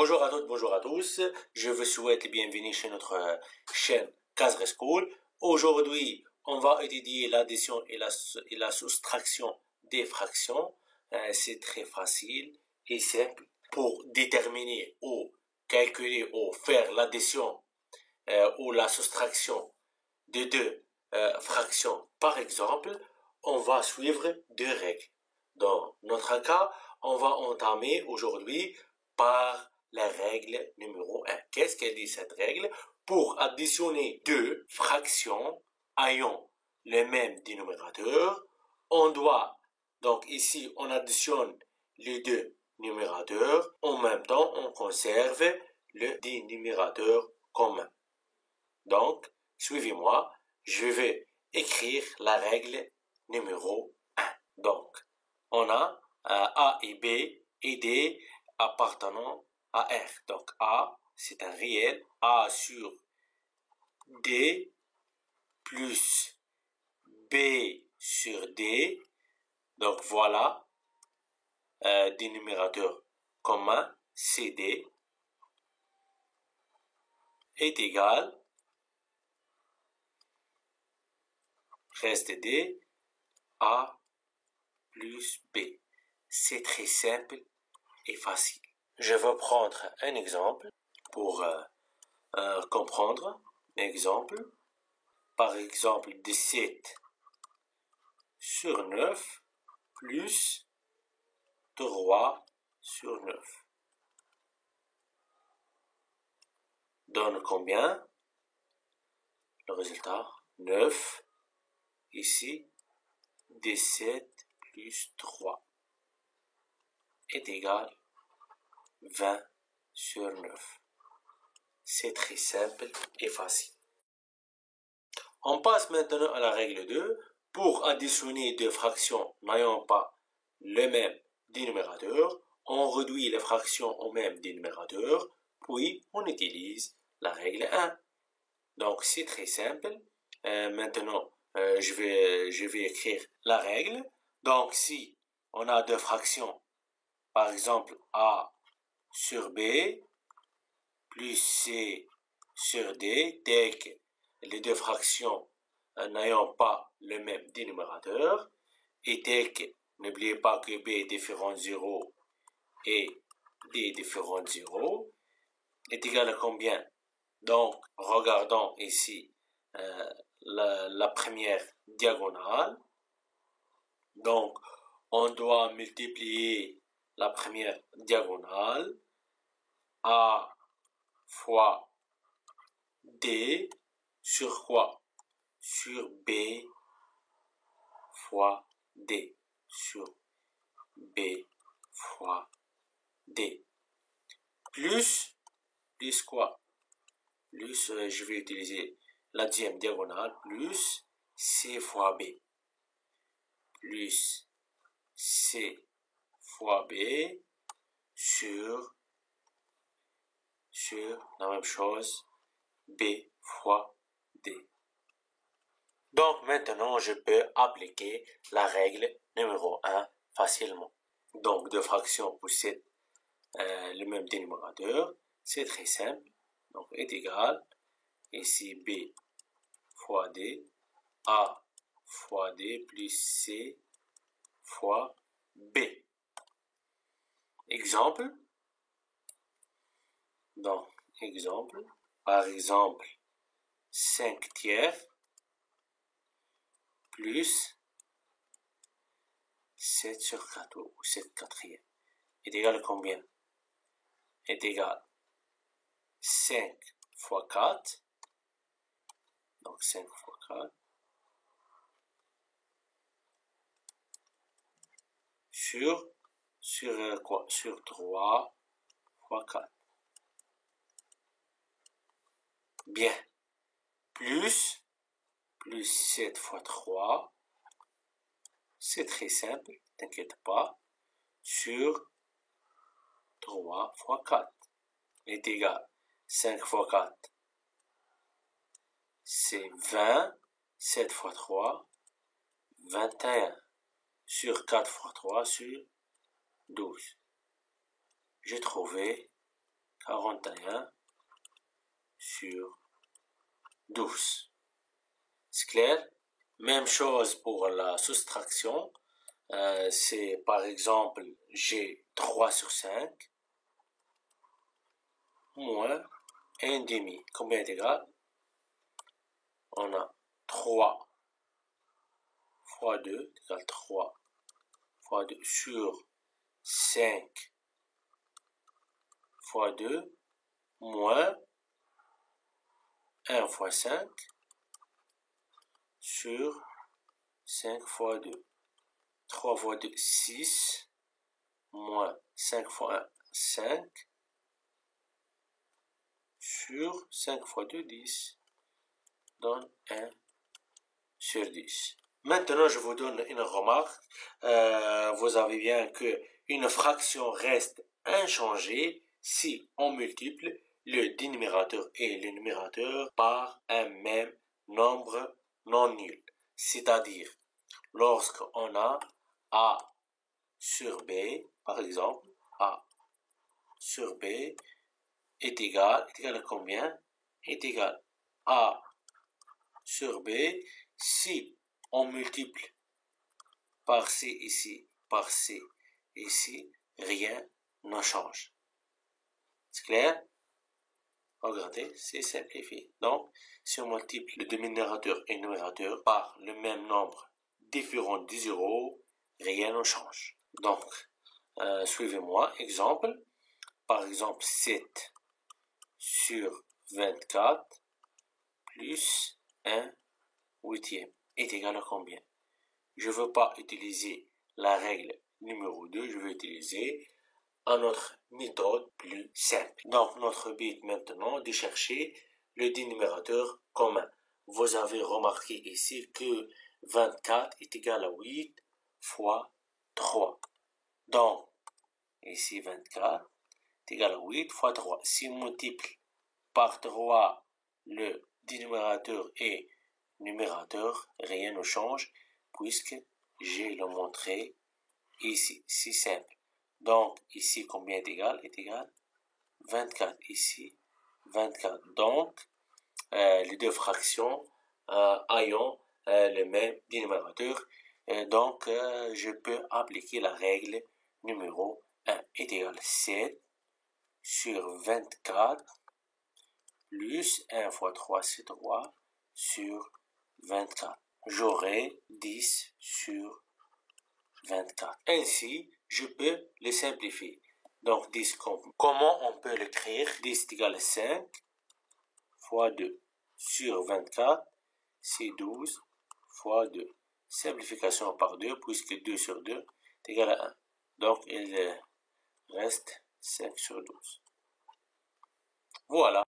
Bonjour à toutes, bonjour à tous. Je vous souhaite bienvenue chez notre chaîne Kazre School. Aujourd'hui, on va étudier l'addition et la soustraction des fractions. C'est très facile et simple. Pour déterminer ou calculer ou faire l'addition ou la soustraction de deux fractions, par exemple, on va suivre deux règles. Dans notre cas, on va entamer aujourd'hui par la règle numéro 1. Qu'est-ce qu'elle dit cette règle? Pour additionner deux fractions ayant le même dénominateur, on doit, donc ici on additionne les deux numérateurs, en même temps on conserve le dénominateur commun. Donc, suivez-moi, je vais écrire la règle numéro 1. Donc, on a A et B et D appartenant à R. Donc, A, c'est un réel. A sur D plus B sur D. Donc, voilà, dénominateur commun, CD, est égal, reste D, A plus B. C'est très simple et facile. Je vais prendre un exemple pour comprendre. Exemple. Par exemple, 17 sur 9 plus 3 sur 9. Donne combien? Le résultat, 9. Ici, 17 plus 3 est égal 20 sur 9. C'est très simple et facile. On passe maintenant à la règle 2. Pour additionner deux fractions n'ayant pas le même dénominateur, on réduit les fractions au même dénominateur, puis on utilise la règle 1. Donc c'est très simple. Maintenant, je vais écrire la règle. Donc si on a deux fractions, par exemple A sur B plus C sur D, dès que les deux fractions n'ayant pas le même dénominateur, et dès que, n'oubliez pas que B est différent de 0 et D est différent de 0, est égal à combien? Donc, regardons ici la première diagonale. Donc, on doit multiplier la première diagonale A fois D sur quoi? Sur B fois D. Sur B fois D. Plus quoi? Plus, je vais utiliser la deuxième diagonale, plus C fois B. Plus C fois B sur la même chose, B fois D. Donc maintenant, je peux appliquer la règle numéro 1 facilement. Donc deux fractions possèdent le même dénominateur. C'est très simple. Donc est égal, ici B fois D, A fois D plus C fois B. Exemple. Donc, exemple. Par exemple, 5 tiers plus 7 sur 4 ou 7 quatrièmes est égal à combien? Est égal 5 fois 4. Donc 5 fois 4 sur quoi? Sur 3 fois 4. Bien. Plus 7 fois 3. C'est très simple, t'inquiète pas. Sur 3 fois 4 est égal 5 fois 4. C'est 20. 7 fois 3. 21. Sur 4 fois 3 sur 12. J'ai trouvé 41 sur 12. C'est clair? Même chose pour la soustraction. C'est par exemple, j'ai 3 sur 5 moins 1,5. Combien est égal? On a 3 fois 2 égale 3 fois 2 sur 5 fois 2 moins 1 fois 5 sur 5 fois 2. 3 fois 2, 6, moins 5 fois 1, 5, sur 5 fois 2, 10, donne 1 sur 10. Maintenant, je vous donne une remarque. Vous avez bien que une fraction reste inchangée si on multiplie le dénominateur et le numérateur par un même nombre non nul. C'est-à-dire, lorsqu'on a A sur B, par exemple, A sur B est égal à combien? Est égal A sur B. Si on multiplie par C ici, par C ici, rien ne change. C'est clair? Regardez, c'est simplifié. Donc, si on multiplie le dénominateur et le numérateur par le même nombre différent de 0, rien ne change. Donc, suivez-moi. Exemple. Par exemple, 7 sur 24 plus 1 huitième est égal à combien? Je ne veux pas utiliser la règle numéro 2, je vais utiliser une autre méthode plus simple. Donc, notre but maintenant de chercher le dénominateur commun. Vous avez remarqué ici que 24 est égal à 8 fois 3. Donc, ici 24 est égal à 8 fois 3. Si on multiplie par 3 le dénominateur et numérateur, rien ne change puisque j'ai le montré ici. C'est simple. Donc, ici, combien est égal? Est égal 24. Ici, 24. Donc, les deux fractions ayant le même dénominateur. Donc, je peux appliquer la règle numéro 1 est égal à 7 sur 24 plus 1 fois 3, c'est 3 sur 24. J'aurai 10 sur 24. Ainsi, je peux le simplifier. Donc, 10, comment on peut l'écrire? 10 est égal à 5 fois 2 sur 24, c'est 12 fois 2. Simplification par 2, puisque 2 sur 2 est égal à 1. Donc, il reste 5 sur 12. Voilà.